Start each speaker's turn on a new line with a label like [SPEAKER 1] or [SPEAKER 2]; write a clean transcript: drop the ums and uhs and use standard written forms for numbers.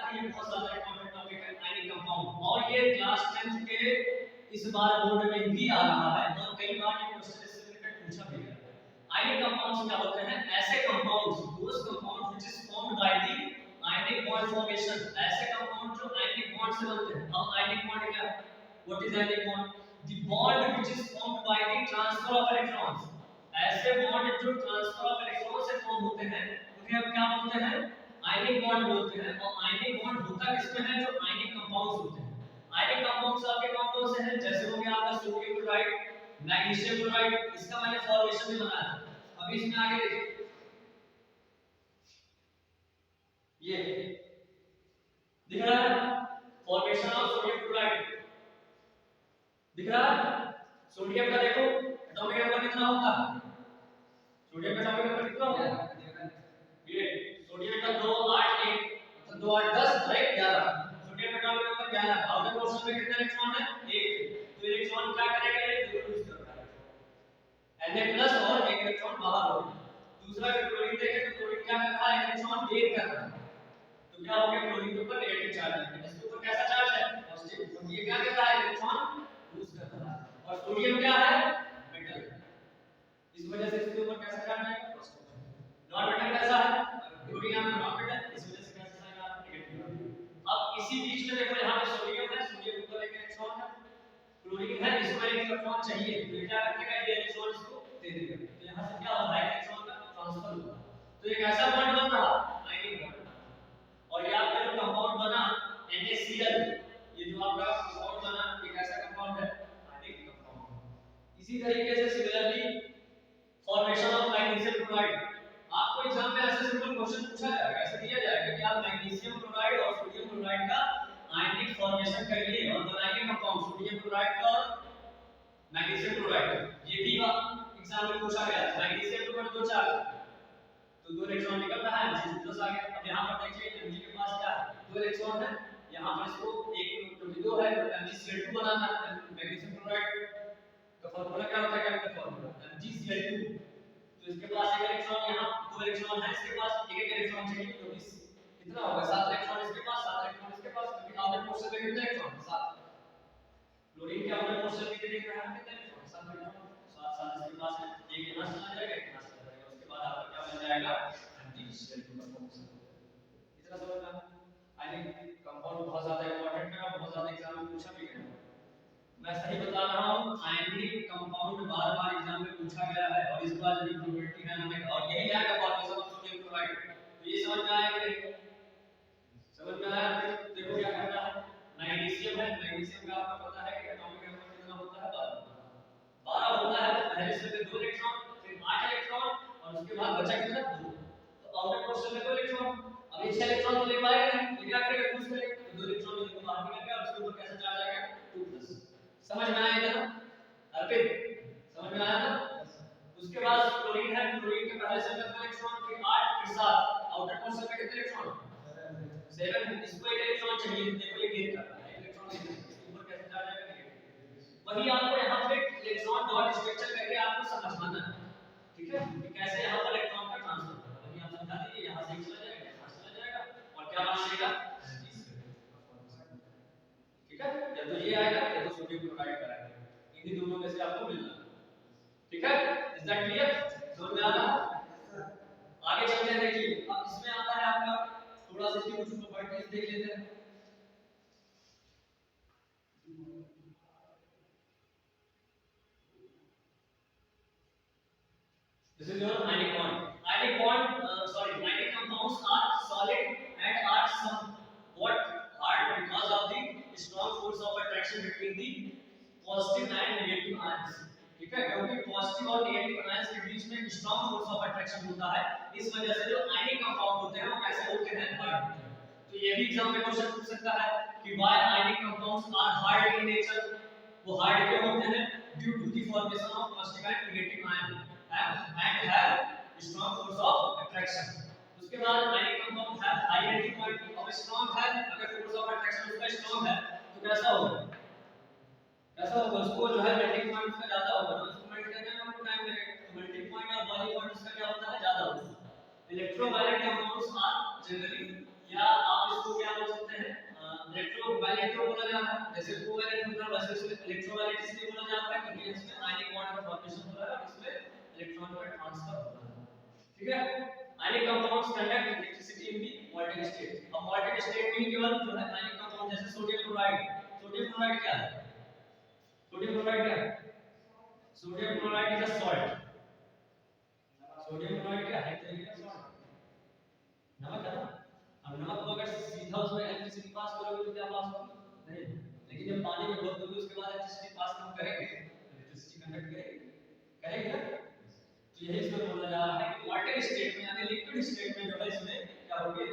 [SPEAKER 1] है, ये बहुत ज्यादा इंपॉर्टेंट टॉपिक है आयनिक कंपाउंड, और ये क्लास 10th के इस बार बोर्ड में भी आ रहा है और कई बार ये क्वेश्चन इससे रिलेटेड पूछा भी गया है। आयनिक कंपाउंड्स क्या होते हैं? ऐसे compounds, those compounds which is formed by the ionic bond formation, ऐसे कंपाउंड जो आयनिक बॉन्ड से बनते हैं। अब आयनिक बॉन्ड क्या है? What is ionic bond? The bond which is formed by the transfer of electrons, ऐसे बॉन्ड जो ट्रांसफर ऑफ इलेक्ट्रॉन से फॉर्म होते हैं उन्हें हम क्या बोलते हैं? आयनिक बॉन्ड बोलते हैं। और आयनिक बॉन्ड होता किसमें है? जो आयनिक कंपाउंड्स होते हैं। आयनिक कंपाउंड्स आपके कौन कौन से हैं? जैसे हो गया आपका सोडियम क्लोराइड, मैग्नीशियम क्लोराइड, इसका मैंने फॉर्मेशन भी बनाया है। अभी इसमें आगे देखिए, ये दिख रहा है फॉर्मेशन ऑफ सोडियम क्लोराइड, दिख रहा है? सोडियम का देखो एटॉमिक नंबर कितना होगा? सोडियम का एटॉमिक नंबर कितना होगा? ये सोडियम का 2 8 1, मतलब 2 8 10 राइट 11। सोडियम का एटॉमिक नंबर 11। आउटर पोर्शन में कितने इलेक्ट्रॉन है? 1। तो इलेक्ट्रॉन क्या करेगा? ये दोनों यूज करता है, Na+ और 1 इलेक्ट्रॉन बाहर हो गया। दूसरा जो क्लोरीन देखें तो क्लोरीन क्या कर रहा है? इलेक्ट्रॉन गेन कर रहा है। तो क्या हो गया? क्लोरीन के ऊपर नेगेटिव चार्ज है, इसके ऊपर कैसा चार्ज है? पॉजिटिव। तो ये क्या कर रहा है? इलेक्ट्रॉन लूज कर रहा है। और सोडियम क्या है? मेटल है, इस वजह से इसके ऊपर कैसा चार्ज है? पॉजिटिव। नॉन मेटल कैसा है? क्लोरीन यहाँ पे नॉन मेटल, इस वजह से कैसा आएगा? नेगेटिव। अब इसी बीच में देखो यहाँ पे सोडियम है, सोडियम के ऊपर एक इलेक्ट्रॉन है, क्लोरीन है, इसमें एक इलेक्ट्रॉन चाहिए, तो क्या करेगा? ये इलेक्ट्रॉन इसको दे देगा। तो यहाँ से क्या होगा? इलेक्ट्रॉन का ट्रांसफर होगा। तो एक ऐसा बॉन्ड बन रहा आयनिक बॉन्ड। और ये आपका जो कंपाउंड बना NaCl, ये जो आपका कंपाउंड बना एक ऐसा कंपाउंड है आयनिक कंपाउंड। इसी तरीके से similarly formation of magnesium chloride, आपको एग्जाम में ऐसे सिंपल क्वेश्चन पूछा जाएगा, ऐसे दिया जाएगा कि आप मैग्नीशियम क्लोराइड और सोडियम क्लोराइड का आयनिक फॉर्मेशन करिए और बनाइए कंपाउंड सोडियम क्लोराइड का और मैग्नीशियम क्लोराइड। ये भी एग्जाम में पूछा गया। मैग्नीशियम के ऊपर 2 चार्ज, तो 2 इलेक्ट्रॉन निकल रहा है, Mg+ आ गया। अब यहां पर देखिए Mg के पास क्या है? 2 इलेक्ट्रॉन है, यहां पर इसको 1 है, MgCl2 बनाना है। मैग्नीशियम क्लोराइड का फार्मूला क्या होता है? Chemical formula MgCl2। तो इसके पास 1 इलेक्ट्रॉन, यहां 2 इलेक्ट्रॉन है, इसके पास 1 इलेक्ट्रॉन चाहिए, तो कितना होगा? 7 इलेक्ट्रॉन इसके पास, 7 इलेक्ट्रॉन इसके पास, क्योंकि आउटर पोर्शन में कितने इलेक्ट्रॉन? 7। क्लोरीन के आउटर पोर्शन में कितने इलेक्ट्रॉन? 7 इलेक्ट्रॉन। 7 7 इसके पास है, एक यहां चला जाएगा, एक यहां चला जाएगा, उसके बाद आपका क्या बन जाएगा? MgCl2 का फॉर्मेशन। इतना समझ में? आई थिंक कंपाउंड बहुत ज्यादा इंपॉर्टेंट है और बहुत ज्यादा एग्जाम में पूछा भी गया है। मैं सही बता रहा हूं, आयनिक कंपाउंड बार-बार एग्जाम में पूछा गया है और इस बार जो प्रोबेबिलिटी है हमें, और यही आएगा फॉर्मेशन ऑफ सोडियम क्लोराइड। तो ये समझ में आया कि नहीं? समझ में आया? देखो क्या करना है। मैग्नीशियम है, मैग्नीशियम का आपको पता है कि एटॉमिक नंबर कितना होता है? 12 होता है। तो पहले से 2 इलेक्ट्रॉन, फिर 8 इलेक्ट्रॉन और उसके बाद बचा कितना? 2। तो आउटर पोर्शन में 2 इलेक्ट्रॉन, अब ये 6 इलेक्ट्रॉन तो ले पाएगा नहीं, तो क्या करेगा? यूज करेगा, तो 2 इलेक्ट्रॉन इसको बाहर निकल गया और उसके ऊपर कैसा चार्ज आएगा? 2+। समझ में आया इतना? अर्पित समझ में आया ना? उसके बाद क्लोरीन है, क्लोरीन के पहले से 2 इलेक्ट्रॉन, फिर 8 फिर 7। आउटर पोर्शन में कितने इलेक्ट्रॉन? 7। इसको 1 इलेक्ट्रॉन चाहिए, देखो ये गेन कर रहा है, 1 इलेक्ट्रॉन इसके ऊपर कैसा चार्ज आएगा? वही आपको यहाँ पे इलेक्ट्रॉन डॉट स्ट्रक्चर करके आपको समझाना है, ठीक है? कि कैसे यहाँ पर इलेक्ट्रॉन का ट्रांसफर होता है। वही आप समझा दीजिए, यहाँ से चला जाएगा, यहाँ से चला जाएगा और क्या बनेगा? ठीक है? या तो ये आएगा या तो सोडियम क्लोराइड का आएगा, इन्हीं दोनों में से आपको मिलना है। ठीक है? Is that clear? समझ में आ रहा है? आगे चलते हैं। देखिए अब इसमें आता है आपका थोड़ा सा इसकी कुछ प्रॉपर्टीज देख लेते हैं। This is your ionic bond. Ionic bond, ionic compounds are solid and are somewhat hard because of the strong force of attraction between the positive and negative ions. ठीक है? क्योंकि पॉजिटिव और नेगेटिव आयंस के बीच में strong force of attraction होता है, इस वजह से जो आयनिक कंपाउंड होते हैं वो कैसे होते हैं? हार्ड होते हैं। तो ये भी एग्जाम में क्वेश्चन पूछ सकता है कि why ionic compounds are hard in nature. वो हार्ड क्यों होते हैं? Due to the formation of positive and negative ion and have strong force of attraction. उसके बाद आयनिक कंपाउंड है हाई मेल्टिंग पॉइंट, अब स्ट्रांग है, अगर फोर्स ऑफ अट्रैक्शन उसका स्ट्रांग है तो कैसा होगा? कैसा होगा? उसको जो है मेल्टिंग पॉइंट उसका ज्यादा होगा, उसको मेल्ट करने में हमको टाइम लगेगा, तो मेल्टिंग पॉइंट और बॉइलिंग पॉइंट उसका क्या होता है? ज्यादा होता है। इलेक्ट्रोवायलेट कंपाउंड्स आर जनरली, या आप इसको क्या बोल सकते आयनिक को बोला जा रहा है, जैसे कोवैलेंट होता है वैसे इसमें इलेक्ट्रोलाइट इसलिए बोला जा रहा है क्योंकि इसमें आयनिक बॉन्ड का फॉर्मेशन हो रहा है और इसमें इलेक्ट्रॉन का ट्रांसफर हो रहा है। ठीक है, ionic compounds conduct electricity in the malted state. अब मॉल्टेड स्टेट में केवल जो है आयनिक कंपाउंड जैसे सोडियम क्लोराइड, सोडियम क्लोराइड क्या है, सोडियम क्लोराइड क्या है, sodium chloride is a salt. Sodium chloride क्या है, तरीके का सॉल्ट, नमक है ना। अब नमक को अगर सीधा उसमें इलेक्ट्रिसिटी पास करोगे तो क्या पास होगी, नहीं। लेकिन जब पानी में घोल दोगे उसके बाद इलेक्ट्रिसिटी पास हम करेंगे, इलेक्ट्रिसिटी कंडक्ट करेगी, करेगी ना। तो यही इसमें बोला जा रहा है कि वाटर स्टेट में यानी लिक्विड स्टेट में जो है इसमें क्या होगी,